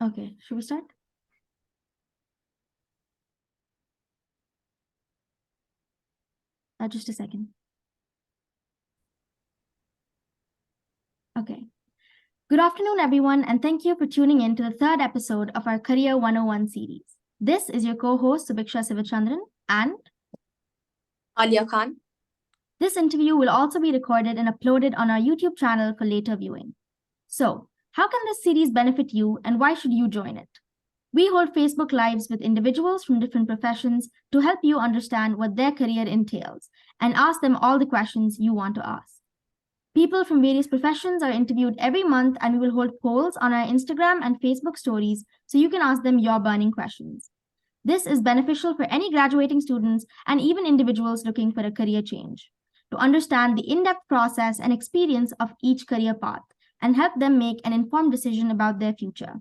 Okay, should we start? Just a second. Okay. Good afternoon, everyone, and thank you for tuning in to the third episode of our Career 101 series. This is your co-host, Subiksha Sivachandran, and Alia Khan. This interview will also be recorded and uploaded on our YouTube channel for later viewing. So, how can this series benefit you and why should you join it? We hold Facebook Lives with individuals from different professions to help you understand what their career entails and ask them all the questions you want to ask. People from various professions are interviewed every month, and we will hold polls on our Instagram and Facebook stories so you can ask them your burning questions. This is beneficial for any graduating students and even individuals looking for a career change to understand the in-depth process and experience of each career path and help them make an informed decision about their future.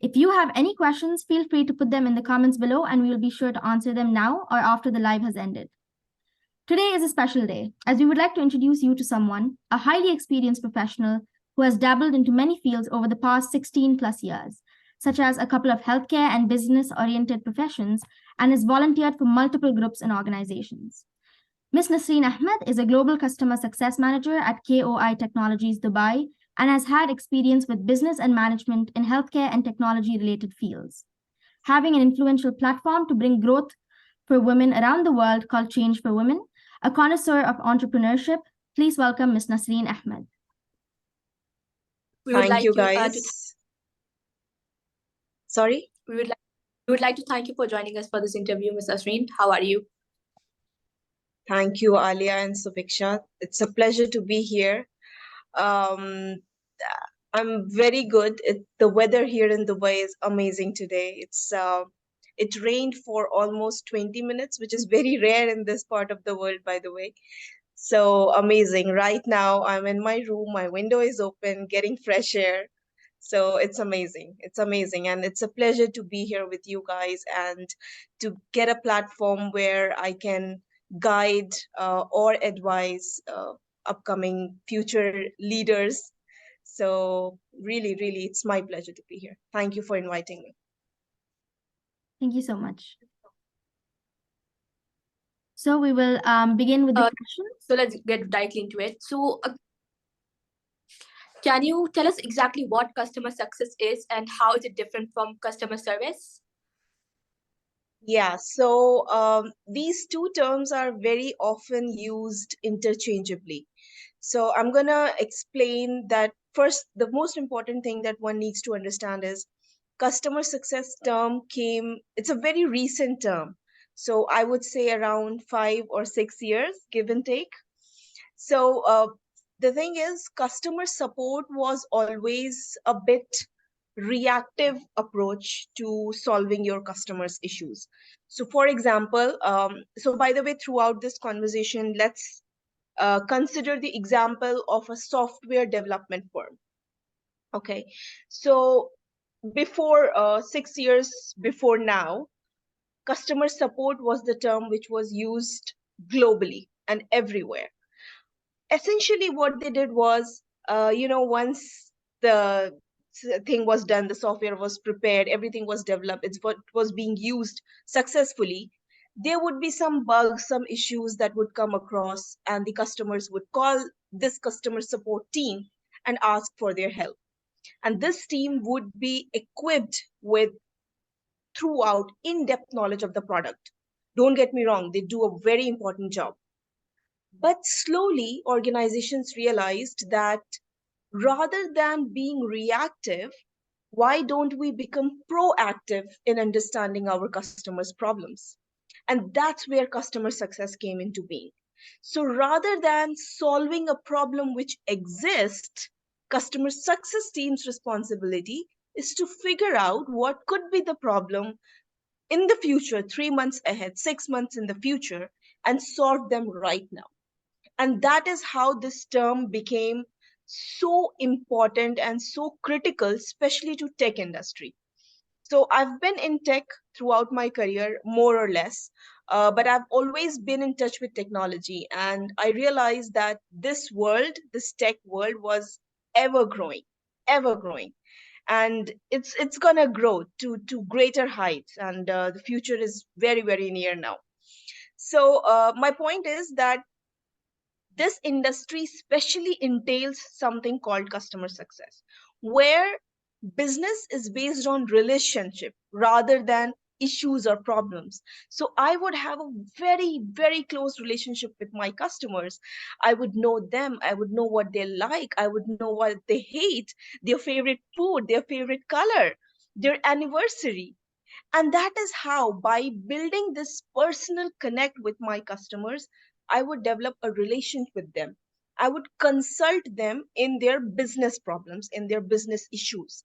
If you have any questions, feel free to put them in the comments below and we will be sure to answer them now or after the live has ended. Today is a special day, as we would like to introduce you to someone, a highly experienced professional who has dabbled into many fields over the past 16 plus years, such as a couple of healthcare and business-oriented professions, and has volunteered for multiple groups and organizations. Ms. Nasreen Ahmed is a Global Customer Success Manager at KOI Technologies Dubai and has had experience with business and management in healthcare and technology-related fields. Having an influential platform to bring growth for women around the world called Change for Women, a connoisseur of entrepreneurship, please welcome Ms. Nasreen Ahmed. Thank you, guys. Sorry? We would like to thank you for joining us for this interview, Ms. Nasreen. How are you? Thank you, Alia and Subiksha. It's a pleasure to be here. I'm very good. The weather here in Dubai is amazing today. It rained for almost 20 minutes, which is very rare in this part of the world, by the way. So amazing. Right now, I'm in my room. My window is open, getting fresh air. So it's amazing. It's amazing. And it's a pleasure to be here with you guys and to get a platform where I can guide or advise upcoming future leaders. So really, really, it's my pleasure to be here. Thank you for inviting me. Thank you so much. So we will begin with the questions. So let's get directly into it. So can you tell us exactly what customer success is and how is it different from customer service? Yeah, so these two terms are very often used interchangeably. So I'm going to explain that first. The most important thing that one needs to understand is customer success term it's a very recent term. So I would say around 5 or 6 years, give and take. So the thing is, customer support was always a bit reactive approach to solving your customers' issues. So for example, so by the way, throughout this conversation, let's consider the example of a software development firm. Okay, so before 6 years before now, customer support was the term which was used globally and everywhere. Essentially what they did was, once the thing was done, the software was prepared, everything was developed, it's what was being used successfully, there would be some bugs, some issues that would come across, and the customers would call this customer support team and ask for their help. And this team would be equipped with throughout in-depth knowledge of the product. Don't get me wrong, they do a very important job. But slowly, organizations realized that rather than being reactive, why don't we become proactive in understanding our customers' problems? And that's where customer success came into being. So rather than solving a problem which exists, customer success team's responsibility is to figure out what could be the problem in the future, 3 months ahead, 6 months in the future, and solve them right now. And that is how this term became so important and so critical, especially to tech industry. So I've been in tech throughout my career, more or less, but I've always been in touch with technology. And I realized that this world, this tech world, was ever growing, ever growing. and it's gonna grow to greater heights, and the future is very, very near now. So my point is that this industry especially entails something called customer success, where business is based on relationship rather than issues or problems. So I would have a very, very close relationship with my customers. I would know them, I would know what they like, I would know what they hate, their favorite food, their favorite color, their anniversary. And that is how, by building this personal connect with my customers, I would develop a relation with them. I would consult them in their business problems, in their business issues.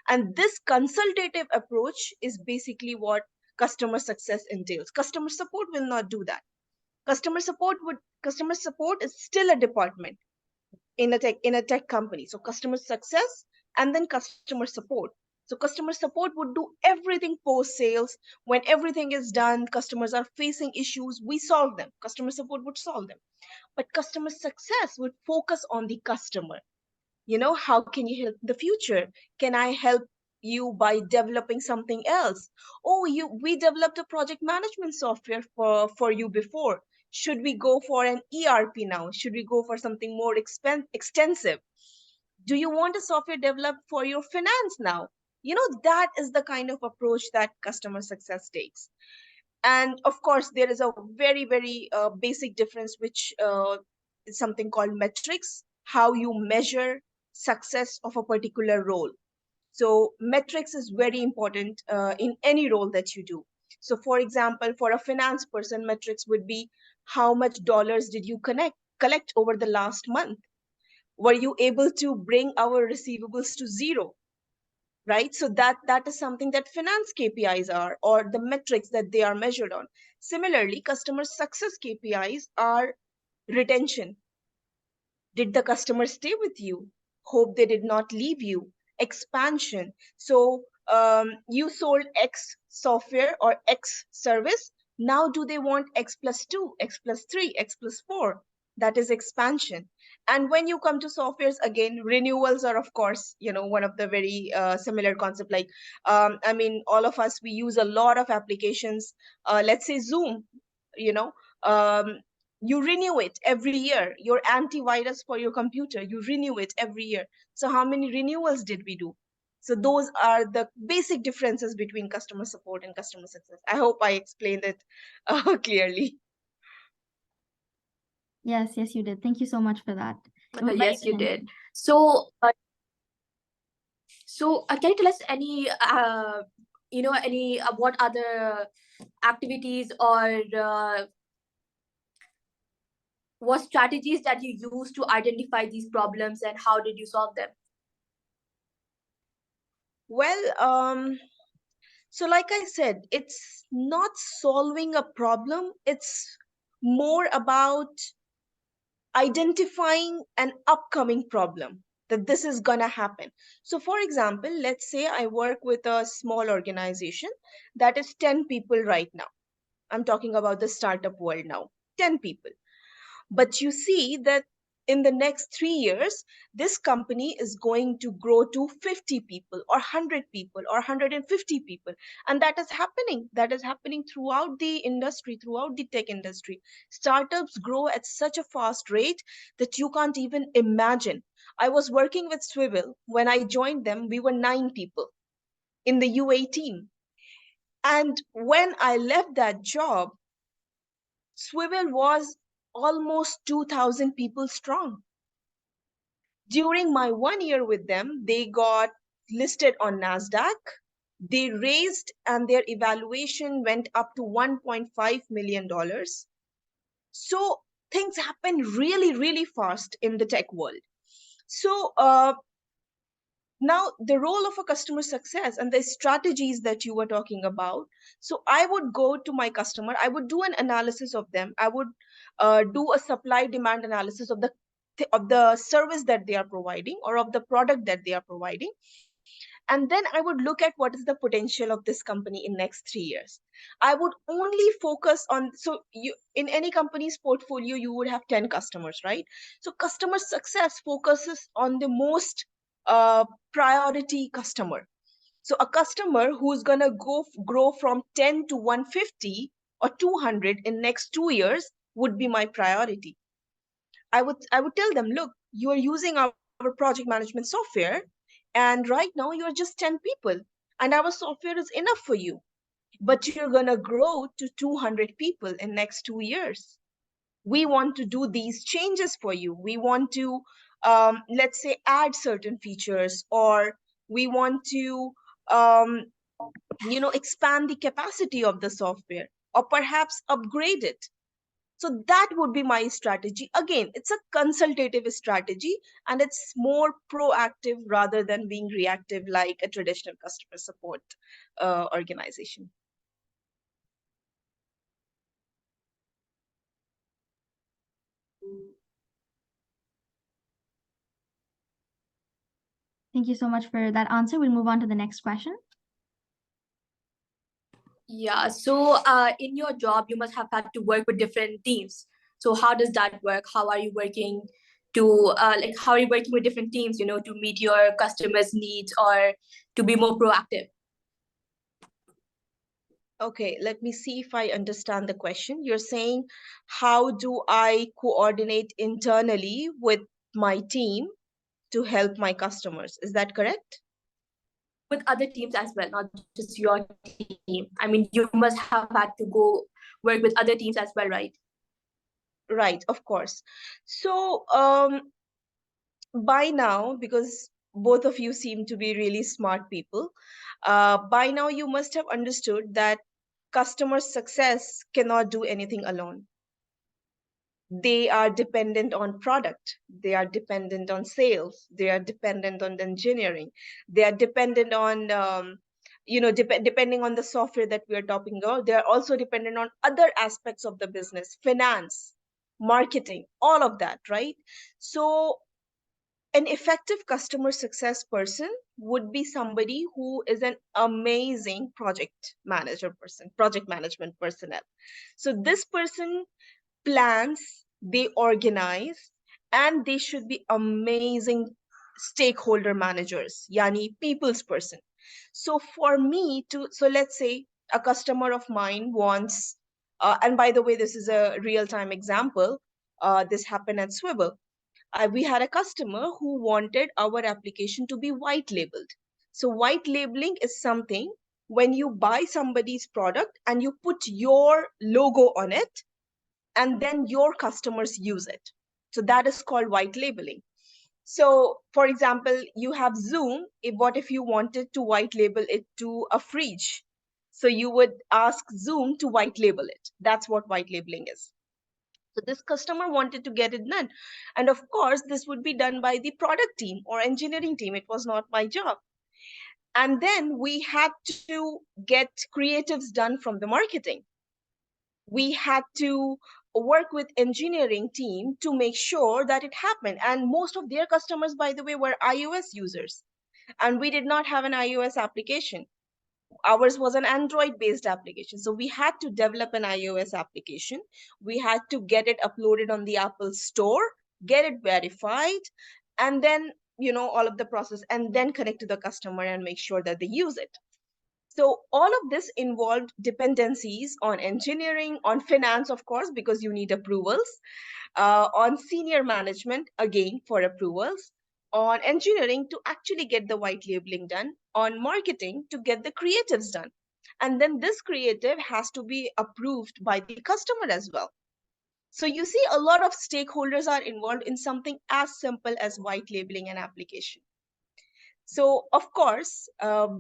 And this consultative approach is basically what customer success entails. Customer support will not do that. Customer support is still a department in a tech company. So customer success and then customer support. So customer support would do everything post sales. When everything is done, customers are facing issues, we solve them. Customer support would solve them. But customer success would focus on the customer. How can you help in the future? Can I help you by developing something else? Oh, we developed a project management software for you before. Should we go for an ERP now? Should we go for something more extensive? Do you want a software developed for your finance now? That is the kind of approach that customer success takes. And of course, there is a very, very basic difference, which is something called metrics, how you measure success of a particular role. So metrics is very important in any role that you do. So for example, for a finance person, metrics would be how much dollars did you collect over the last month? Were you able to bring our receivables to zero? Right? So that is something that finance KPIs are, or the metrics that they are measured on. Similarly, customer success KPIs are retention. Did the customer stay with you? Hope they did not leave you. Expansion. So you sold X software or X service. Now do they want X plus 2, X plus 3, X plus 4? That is expansion. And when you come to softwares, again, renewals are, of course, one of the very similar concept. Like, I mean, all of us, we use a lot of applications. Let's say Zoom, you know, um, you renew it every year. Your antivirus for your computer, you renew it every year. So how many renewals did we do? So those are the basic differences between customer support and customer success. I hope I explained it clearly. Yes, you did. Thank you so much for that. It was very Yes, you good did. insight. So, can you tell us any, what other activities or what strategies that you use to identify these problems and how did you solve them? Well, so like I said, it's not solving a problem. It's more about identifying an upcoming problem, that this is going to happen. So for example, let's say I work with a small organization that is 10 people right now. I'm talking about the startup world now. 10 people. But you see that in the next 3 years, this company is going to grow to 50 people or 100 people or 150 people. And that is happening. That is happening throughout the industry, throughout the tech industry. Startups grow at such a fast rate that you can't even imagine. I was working with Swivel. When I joined them, we were 9 people in the UA team. And when I left that job, Swivel was almost 2,000 people strong. During my 1 year with them, they got listed on NASDAQ. They raised and their evaluation went up to $1.5 million. So things happen really, really fast in the tech world. So now the role of a customer success and the strategies that you were talking about. So I would go to my customer, I would do an analysis of them, I would do a supply demand analysis of the service that they are providing or of the product that they are providing. And then I would look at what is the potential of this company in next 3 years. I would only focus on, so you, in any company's portfolio, you would have 10 customers, right? So customer success focuses on the most priority customer. So a customer who's gonna grow from 10 to 150 or 200 in next 2 years would be my priority. I would tell them, look, you are using our project management software, and right now you are just 10 people, and our software is enough for you. But you're gonna grow to 200 people in next 2 years. We want to do these changes for you. We want to, let's say, add certain features, or we want to, um, expand the capacity of the software, or perhaps upgrade it. So that would be my strategy. Again, it's a consultative strategy, and it's more proactive rather than being reactive like a traditional customer support organization. Thank you so much for that answer. We'll move on to the next question. Yeah, so in your job, you must have had to work with different teams. So how does that work? How are you working to how are you working with different teams, to meet your customers' needs or to be more proactive? Okay, let me see if I understand the question. You're saying, how do I coordinate internally with my team to help my customers? Is that correct? With other teams as well, not just your team. I mean, you must have had to go work with other teams as well, right? Right, of course. So by now, because both of you seem to be really smart people, by now you must have understood that customer success cannot do anything alone. They are dependent on product, they are dependent on sales, they are dependent on engineering, they are dependent on depending on the software that we are talking about, they are also dependent on other aspects of the business, finance, marketing, all of that, right? So an effective customer success person would be somebody who is an amazing project management personnel. So this person plans, they organize, and they should be amazing stakeholder managers, yani people's person. So for me to, so let's say a customer of mine wants, and by the way, this is a real-time example. This happened at Swivel. We had a customer who wanted our application to be white labeled. So white labeling is something when you buy somebody's product and you put your logo on it, and then your customers use it. So that is called white labeling. So for example, you have Zoom. What if you wanted to white label it to a fridge? So you would ask Zoom to white label it. That's what white labeling is. So this customer wanted to get it done. And of course, this would be done by the product team or engineering team. It was not my job. And then we had to get creatives done from the marketing. We had to work with engineering team to make sure that it happened. And most of their customers, by the way, were iOS users. And we did not have an iOS application. Ours was an Android based application. So we had to develop an iOS application. We had to get it uploaded on the Apple Store, get it verified, and then, all of the process, and then connect to the customer and make sure that they use it. So all of this involved dependencies on engineering, on finance, of course, because you need approvals, on senior management, again, for approvals, on engineering to actually get the white labeling done, on marketing to get the creatives done. And then this creative has to be approved by the customer as well. So you see, a lot of stakeholders are involved in something as simple as white labeling an application. So of course,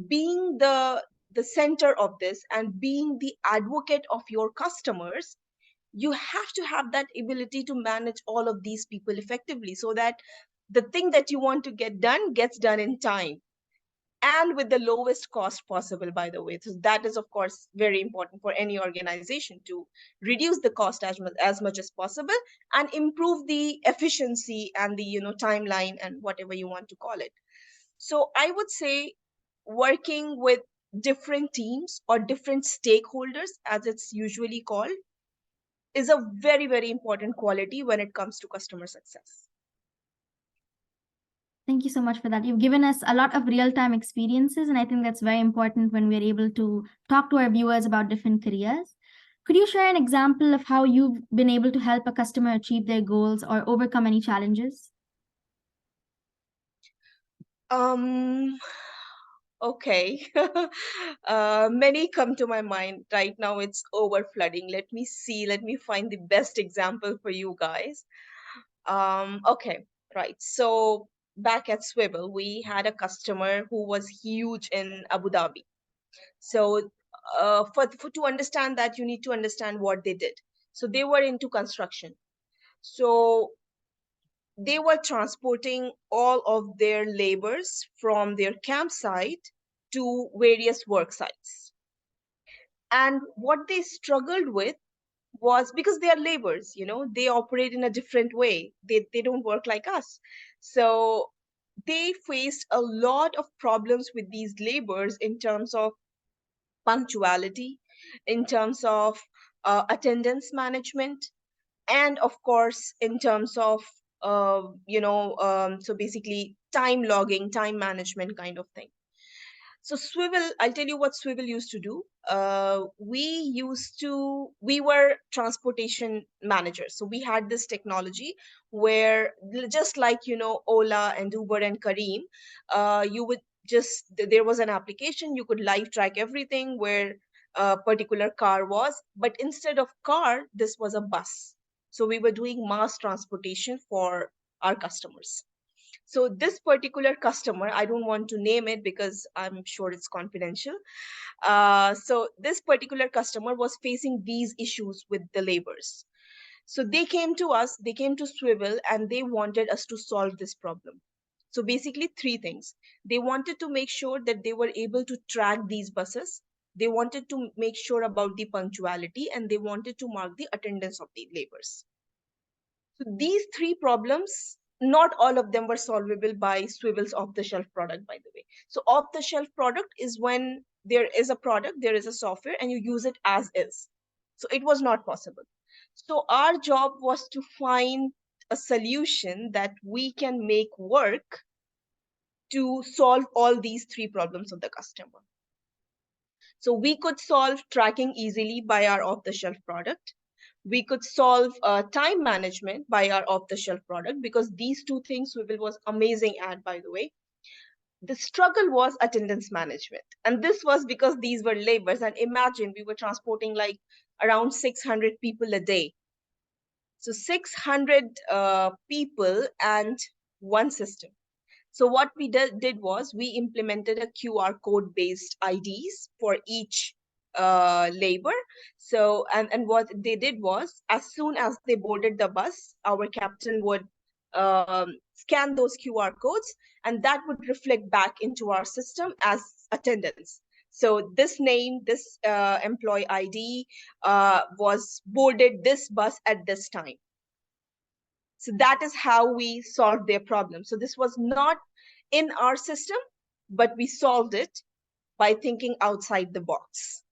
being the center of this and being the advocate of your customers, you have to have that ability to manage all of these people effectively so that the thing that you want to get done gets done in time and with the lowest cost possible, by the way. So that is, of course, very important for any organization to reduce the cost as much as possible and improve the efficiency and the timeline and whatever you want to call it. So I would say working with different teams or different stakeholders, as it's usually called, is a very, very important quality when it comes to customer success. Thank you so much for that. You've given us a lot of real-time experiences, and I think that's very important when we're able to talk to our viewers about different careers. Could you share an example of how you've been able to help a customer achieve their goals or overcome any challenges? Okay. Many come to my mind right now. It's over flooding. Let me see. Let me find the best example for you guys. Okay, right. So back at Swivel, we had a customer who was huge in Abu Dhabi. So for to understand that, you need to understand what they did. So they were into construction. So they were transporting all of their labors from their campsite to various work sites. And what they struggled with was because they are laborers, they operate in a different way. They don't work like us. So they faced a lot of problems with these laborers in terms of punctuality, in terms of attendance management, and of course in terms of so basically time logging, time management kind of thing. So Swivel, I'll tell you what Swivel used to do. We were transportation managers. So we had this technology where just like, Ola and Uber and Careem, you would there was an application, you could live track everything where a particular car was. But instead of car, this was a bus. So we were doing mass transportation for our customers. So this particular customer, I don't want to name it because I'm sure it's confidential. So this particular customer was facing these issues with the laborers. So they came to us, they came to Swivel, and they wanted us to solve this problem. So basically three things. They wanted to make sure that they were able to track these buses. They wanted to make sure about the punctuality, and they wanted to mark the attendance of the laborers. So these three problems, not all of them were solvable by Swivel's off-the-shelf product, by the way. So off-the-shelf product is when there is a product, there is a software, and you use it as is. So it was not possible. So our job was to find a solution that we can make work to solve all these three problems of the customer. So we could solve tracking easily by our off-the-shelf product. We could solve time management by our off-the-shelf product, because these two things Swivel was amazing at, by the way. The struggle was attendance management. And this was because these were labors. And imagine we were transporting like around 600 people a day. So 600 people and one system. So what we did was we implemented a QR code based IDs for each labor. So, and what they did was, as soon as they boarded the bus, our captain would scan those QR codes, and that would reflect back into our system as attendance. So this name, this employee ID was boarded this bus at this time. So that is how we solved their problem. So this was not in our system, but we solved it by thinking outside the box.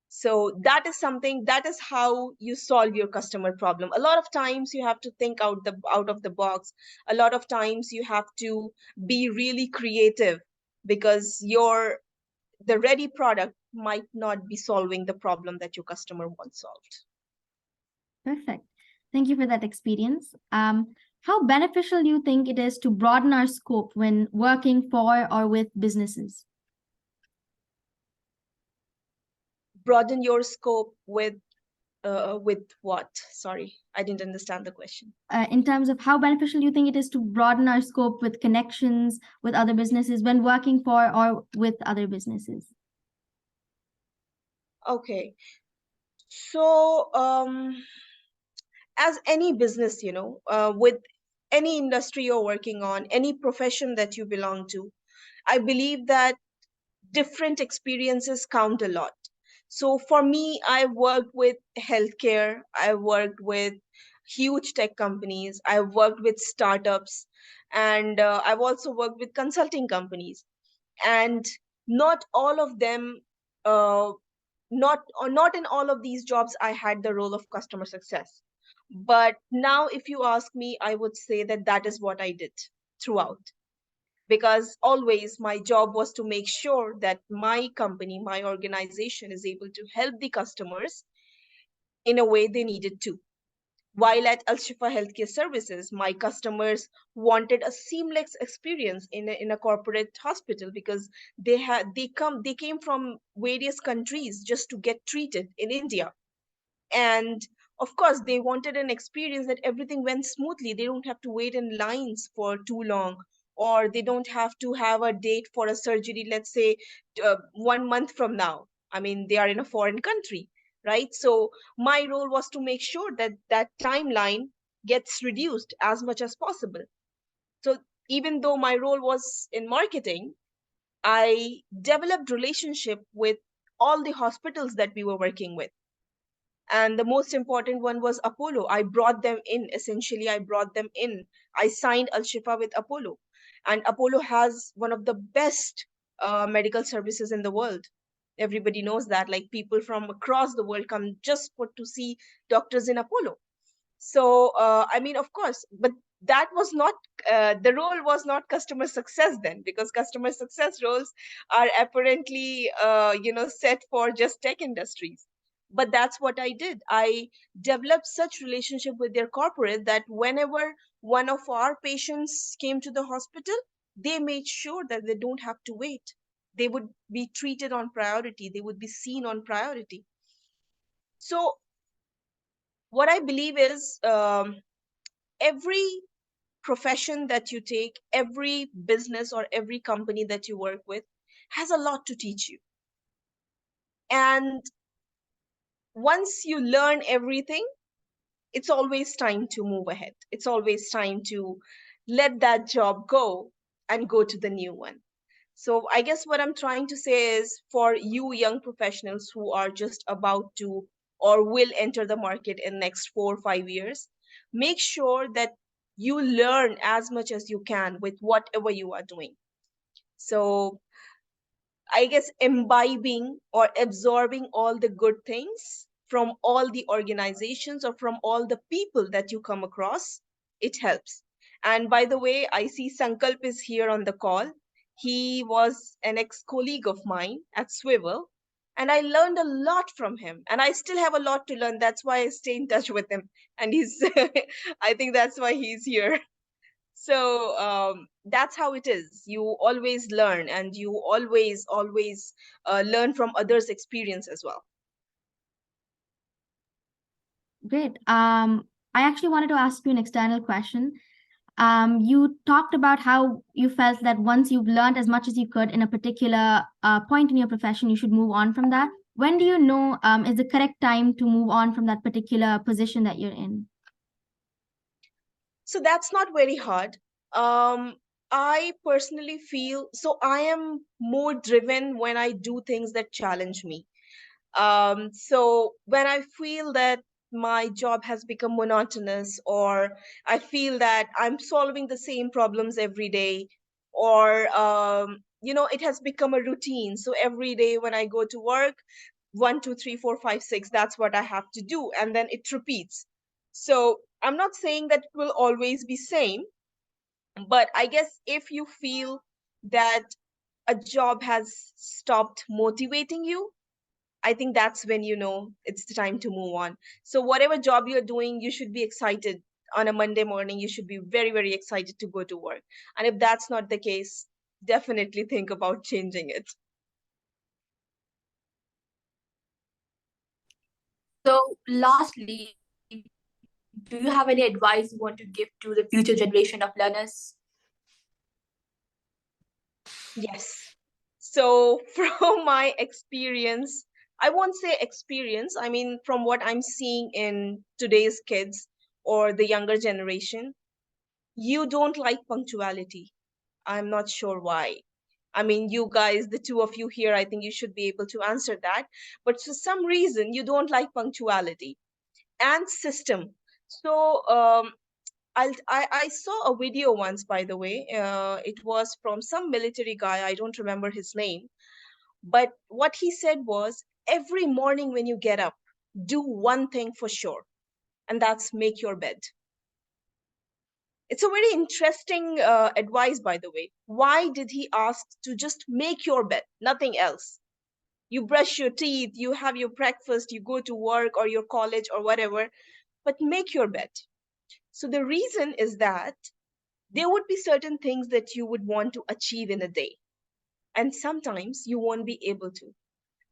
So that is how you solve your customer problem. A lot of times you have to think out of the box. A lot of times you have to be really creative, because the ready product might not be solving the problem that your customer wants solved. Perfect. Thank you for that experience. How beneficial do you think it is to broaden our scope when working for or with businesses? Broaden your scope with what? Sorry, I didn't understand the question. In terms of how beneficial you think it is to broaden our scope with connections with other businesses when working for or with other businesses? Okay. So, as any business, with any industry you're working on, any profession that you belong to, I believe that different experiences count a lot. So for me, I worked with healthcare, I worked with huge tech companies, I worked with startups, and I've also worked with consulting companies. And not all of them, not in all of these jobs, I had the role of customer success. But now, if you ask me, I would say that that is what I did. throughout, because always my job was to make sure that my company, my organization is able to help the customers in a way they needed to. While at Al Shifa Healthcare Services, my customers wanted a seamless experience in a corporate hospital, because they came from various countries just to get treated in India. And of course, they wanted an experience that everything went smoothly. They don't have to wait in lines for too long, or they don't have to have a date for a surgery, let's say 1 month from now. I mean, they are in a foreign country, right? So my role was to make sure that that timeline gets reduced as much as possible. So even though my role was in marketing, I developed relationship with all the hospitals that we were working with. And the most important one was Apollo. I brought them in. Essentially, I brought them in. I signed Al Shifa with Apollo, and Apollo has one of the best medical services in the world. Everybody knows that. Like, people from across the world come just for to see doctors in Apollo. So I mean, of course, but that was not the role was not customer success then, because customer success roles are apparently set for just tech industries. But that's what I did. I developed such relationship with their corporate that whenever one of our patients came to the hospital, they made sure that they don't have to wait. They would be treated on priority, they would be seen on priority. So what I believe is, every profession that you take, every business or every company that you work with has a lot to teach you. And once you learn everything, it's always time to move ahead. It's always time to let that job go and go to the new one. So I guess what I'm trying to say is, for you young professionals who are just about to or will enter the market in next 4 or 5 years, make sure that you learn as much as you can with whatever you are doing. So I guess imbibing or absorbing all the good things from all the organizations or from all the people that you come across, it helps. And by the way, I see Sankalp is here on the call. He was an ex-colleague of mine at Swivel, and I learned a lot from him. And I still have a lot to learn. That's why I stay in touch with him. And he's, I think that's why he's here. So that's how it is. You always learn, and you always learn from others' experience as well. Great. I actually wanted to ask you an external question. You talked about how you felt that once you've learned as much as you could in a particular point in your profession, you should move on from that. When do you know is the correct time to move on from that particular position that you're in? So that's not very hard. I personally feel so I am more driven when I do things that challenge me. So when I feel that my job has become monotonous, or I feel that I'm solving the same problems every day, or it has become a routine. So every day when I go to work, 1 2 3 4 5 6, that's what I have to do, and then it repeats. So I'm not saying that it will always be same, but I guess if you feel that a job has stopped motivating you, I think that's when you know it's the time to move on. So whatever job you're doing, you should be excited. On a Monday morning, you should be very, very excited to go to work. And if that's not the case, definitely think about changing it. So, lastly, do you have any advice you want to give to the future generation of learners? Yes. So from my experience, I won't say experience, I mean, from what I'm seeing in today's kids or the younger generation, you don't like punctuality. I'm not sure why. I mean, you guys, the two of you here, I think you should be able to answer that. But for some reason, you don't like punctuality and system. So I saw a video once, by the way. It was from some military guy. I don't remember his name. But what he said was, every morning when you get up, do one thing for sure, and that's make your bed. It's a very interesting advice, by the way. Why did he ask to just make your bed, nothing else? You brush your teeth, you have your breakfast, you go to work or your college or whatever, but make your bed. So the reason is that there would be certain things that you would want to achieve in a day, and sometimes you won't be able to.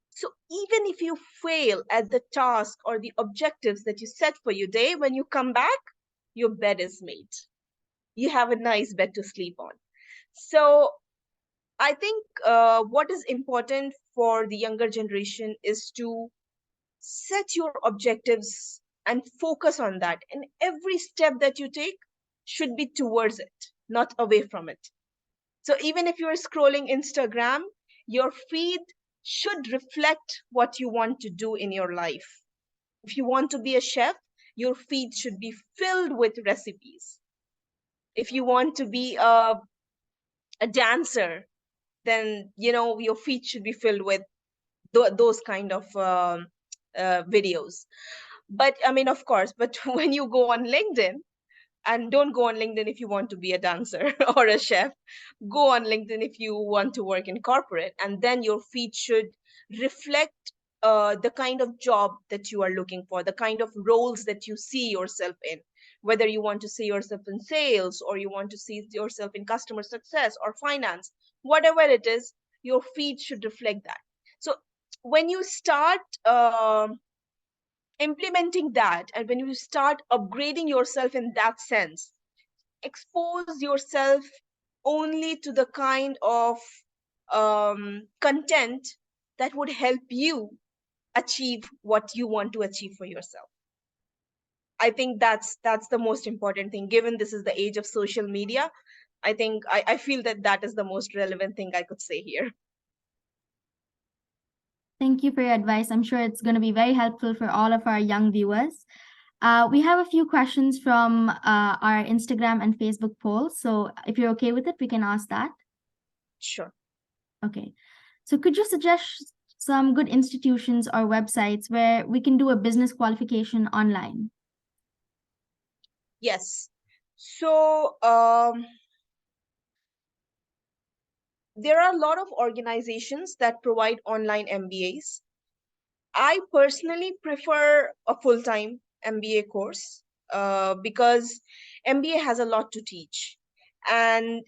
So even if you fail at the task or the objectives that you set for your day, when you come back, your bed is made. You have a nice bed to sleep on. So I think what is important for the younger generation is to set your objectives and focus on that. And every step that you take should be towards it, not away from it. So even if you're scrolling Instagram, your feed should reflect what you want to do in your life. If you want to be a chef, your feed should be filled with recipes. If you want to be a dancer, then your feed should be filled with those kind of videos. But I mean, of course, but when you go on LinkedIn, and don't go on LinkedIn if you want to be a dancer or a chef, go on LinkedIn if you want to work in corporate, and then your feed should reflect the kind of job that you are looking for, the kind of roles that you see yourself in, whether you want to see yourself in sales or you want to see yourself in customer success or finance, whatever it is, your feed should reflect that. So when you start implementing that, and when you start upgrading yourself in that sense, expose yourself only to the kind of content that would help you achieve what you want to achieve for yourself. I think that's the most important thing. Given this is the age of social media, I think I feel that that is the most relevant thing I could say here. Thank you for your advice. I'm sure it's going to be very helpful for all of our young viewers. We have a few questions from our Instagram and Facebook polls. So if you're okay with it, we can ask that. Sure. Okay. So could you suggest some good institutions or websites where we can do a business qualification online? Yes. So there are a lot of organizations that provide online MBAs. I personally prefer a full-time MBA course because MBA has a lot to teach, and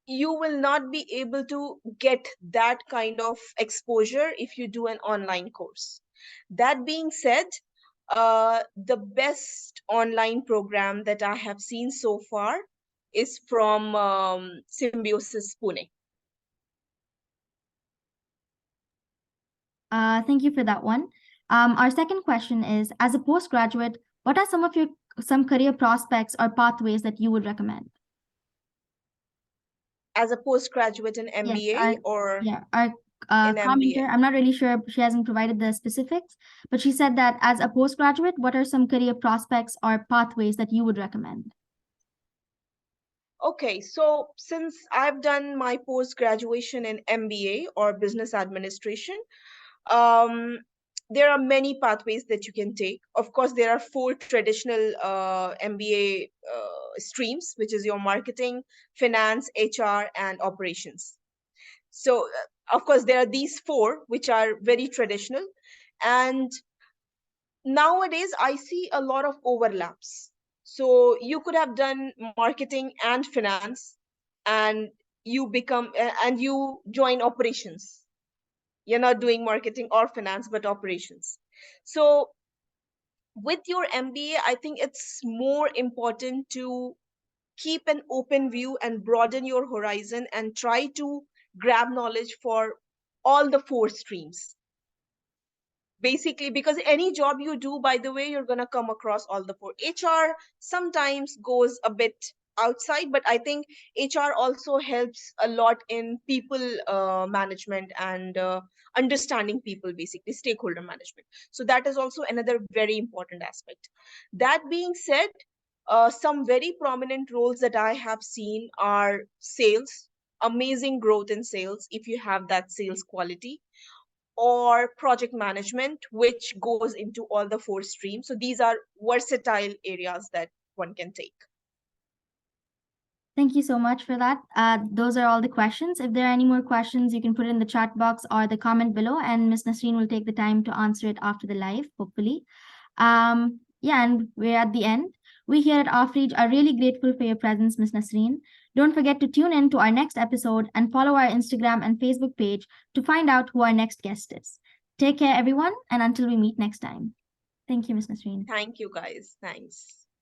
you will not be able to get that kind of exposure if you do an online course. That being said, the best online program that I have seen so far is from Symbiosis Pune. Thank you for that one. Our second question is, as a postgraduate, what are some career prospects or pathways that you would recommend? As a postgraduate in MBA or our in commenter, MBA? I'm not really sure, she hasn't provided the specifics, but she said that as a postgraduate, what are some career prospects or pathways that you would recommend? Okay, so since I've done my post-graduation in MBA or business administration, um, there are many pathways that you can take. Of course, there are four traditional MBA streams, which is your marketing, finance, HR, and operations. So, of course, there are these four, which are very traditional. And nowadays, I see a lot of overlaps. So you could have done marketing and finance, and you join operations. You're not doing marketing or finance, but operations. So with your MBA, I think it's more important to keep an open view and broaden your horizon and try to grab knowledge for all the four streams. Basically, because any job you do, by the way, you're going to come across all the four. HR sometimes goes a bit outside, but I think HR also helps a lot in people management and understanding people, basically stakeholder management. So that is also another very important aspect. That being said, some very prominent roles that I have seen are sales, amazing growth in sales if you have that sales quality, or project management, which goes into all the four streams. So these are versatile areas that one can take. Thank you so much for that. Those are all the questions. If there are any more questions, you can put it in the chat box or the comment below, and Ms. Nasreen will take the time to answer it after the live, hopefully. Yeah, and we're at the end. We here at Offreach are really grateful for your presence, Ms. Nasreen. Don't forget to tune in to our next episode and follow our Instagram and Facebook page to find out who our next guest is. Take care, everyone, and until we meet next time. Thank you, Ms. Nasreen. Thank you, guys. Thanks.